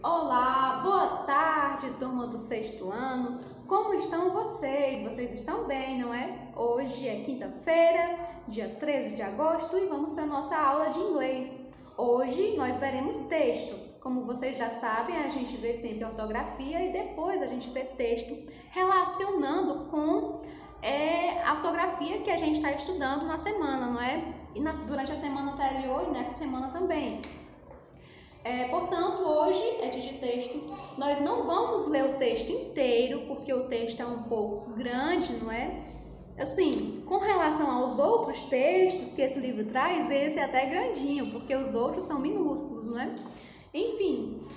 Olá, boa tarde, turma do sexto ano. Como estão vocês? Vocês estão bem, não é? Hoje é quinta-feira, dia 13 de agosto e vamos para a nossa aula de inglês. Hoje nós veremos texto. Como vocês já sabem, a gente vê sempre ortografia e depois a gente vê texto relacionando com a ortografia que a gente está estudando na semana, não é? E durante a semana anterior e nessa semana também. Portanto, hoje é dia de texto. Nós não vamos ler o texto inteiro, porque o texto é um pouco grande, não é? Assim, com relação aos outros textos que esse livro traz, esse é até grandinho, porque os outros são minúsculos, não é? Enfim,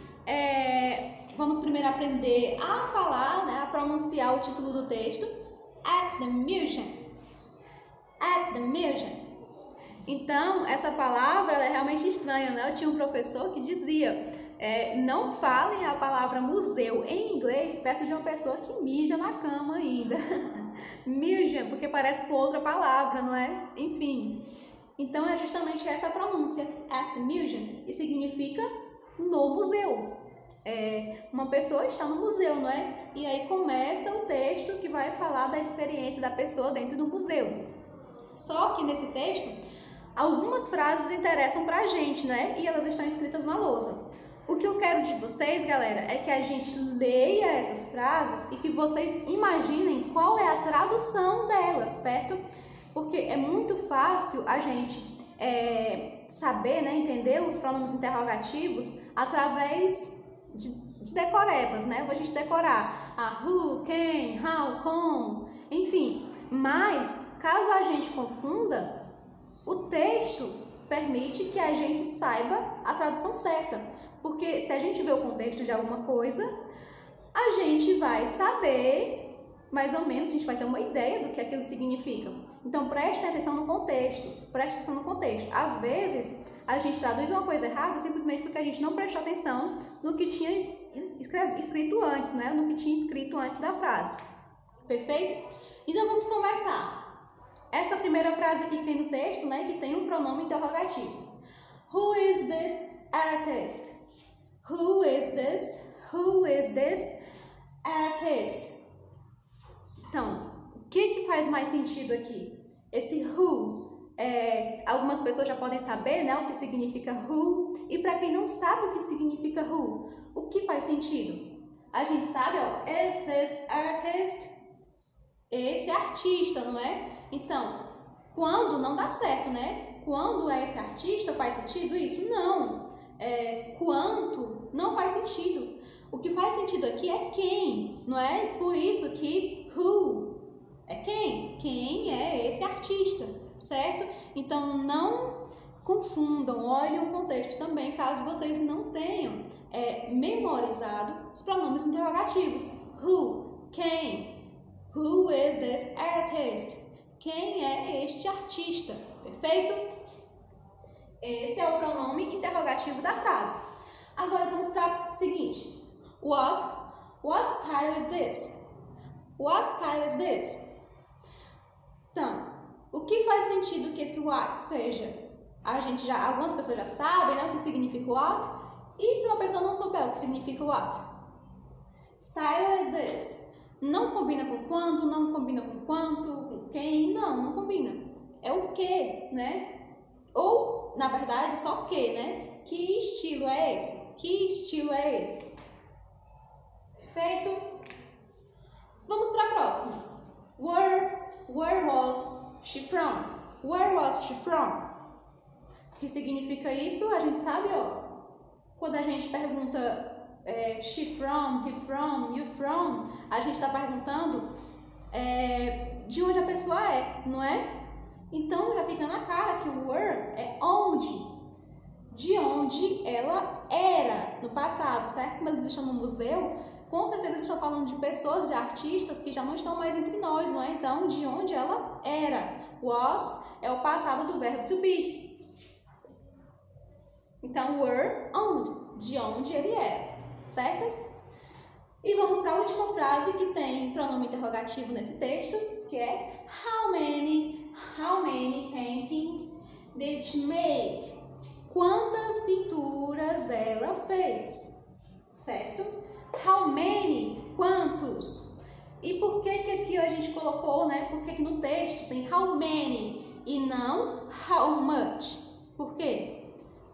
vamos primeiro aprender a falar, né, a pronunciar o título do texto. At the museum. At the museum. Então, essa palavra ela é realmente estranha, né? Eu tinha um professor que dizia, não falem a palavra museu em inglês perto de uma pessoa que mija na cama ainda. Museum, porque parece com outra palavra, não é? Enfim, então é justamente essa pronúncia, at the museum, e significa no museu. Uma pessoa está no museu, não é? E aí começa o texto que vai falar da experiência da pessoa dentro do museu. Só que nesse texto, algumas frases interessam pra gente, né? E elas estão escritas na lousa. O que eu quero de vocês, galera, é que a gente leia essas frases e que vocês imaginem qual é a tradução delas, certo? Porque é muito fácil a gente saber, né, entender os pronomes interrogativos através de decorebas, né? A gente decorar a who, quem, how, como, enfim. Mas, caso a gente confunda, o texto permite que a gente saiba a tradução certa, porque se a gente vê o contexto de alguma coisa, a gente vai saber, mais ou menos, a gente vai ter uma ideia do que aquilo significa. Então, preste atenção no contexto, preste atenção no contexto. Às vezes, a gente traduz uma coisa errada simplesmente porque a gente não prestou atenção no que tinha escrito antes, né? No que tinha escrito antes da frase. Perfeito? Então, vamos começar. Essa primeira frase aqui que tem no texto, né, que tem um pronome interrogativo. Who is this artist? Who is this? Who is this artist? Então, o que faz mais sentido aqui? Esse who, algumas pessoas já podem saber, né, o que significa who, e para quem não sabe o que significa who, o que faz sentido? A gente sabe, ó, is this artist? Esse artista, não é? Então, quando não dá certo, né? Quando é esse artista, faz sentido isso? Não. Quanto não faz sentido. O que faz sentido aqui é quem, não é? Por isso que who é quem? Quem é esse artista, certo? Então, não confundam, olhem o contexto também, caso vocês não tenham memorizado os pronomes interrogativos. Who, quem? Who is this artist? Quem é este artista? Perfeito? Esse é o pronome interrogativo da frase. Agora vamos para o seguinte. What style is this? What style is this? Então, o que faz sentido que esse what seja? Algumas pessoas já sabem, né, o que significa what? E se uma pessoa não souber o que significa what? Style is this. Não combina com quando, não combina com quanto, com quem, não combina. É o que, né? Ou, na verdade, só que, né? Que estilo é esse? Que estilo é esse? Perfeito? Vamos para a próxima. Where was she from? Where was she from? O que significa isso? A gente sabe, ó. Quando a gente pergunta she from, he from, you from, a gente está perguntando de onde a pessoa é, não é? Então já fica na cara que o where é onde, de onde ela era no passado, certo? Como eles estão no museu, com certeza eles estão falando de pessoas, de artistas que já não estão mais entre nós, não é? Então, de onde ela era. Was é o passado do verbo to be. Então, where, onde, de onde ele era. Certo? E vamos para a última frase que tem pronome interrogativo nesse texto, que é How many paintings did she make? Quantas pinturas ela fez? certo? How many, quantos? E por que aqui a gente colocou, né? Por que no texto tem how many e não how much? Por quê?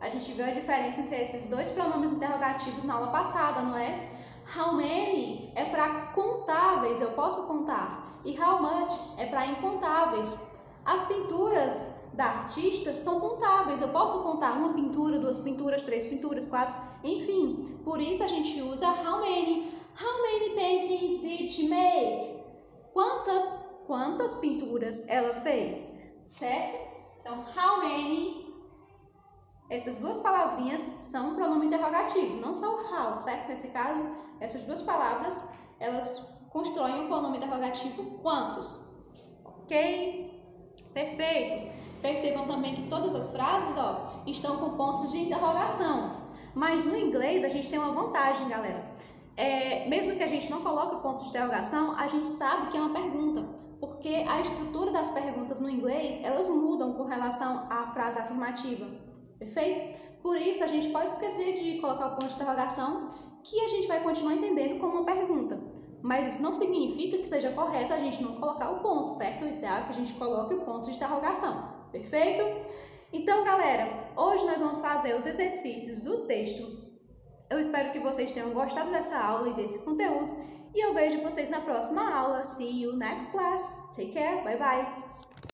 A gente viu a diferença entre esses dois pronomes interrogativos na aula passada, não é? How many é para contáveis, eu posso contar. E how much é para incontáveis. As pinturas da artista são contáveis, eu posso contar uma pintura, duas pinturas, três pinturas, quatro, enfim. Por isso a gente usa how many. How many paintings did she make? Quantas pinturas ela fez? Certo? Então, how many, essas duas palavrinhas são um pronome interrogativo, não são how, certo? Nesse caso, essas duas palavras, elas constroem um pronome interrogativo quantos. Ok? Perfeito. Percebam também que todas as frases, estão com pontos de interrogação. Mas no inglês a gente tem uma vantagem, galera. Mesmo que a gente não coloque o ponto de interrogação, a gente sabe que é uma pergunta, porque a estrutura das perguntas no inglês, elas mudam com relação à frase afirmativa, perfeito? Por isso, a gente pode esquecer de colocar o ponto de interrogação, que a gente vai continuar entendendo como uma pergunta, mas isso não significa que seja correto a gente não colocar o ponto, certo? O ideal é que a gente coloque o ponto de interrogação, perfeito? Então, galera, hoje nós vamos fazer os exercícios do texto. Eu espero que vocês tenham gostado dessa aula e desse conteúdo. E eu vejo vocês na próxima aula. See you next class. Take care. Bye bye.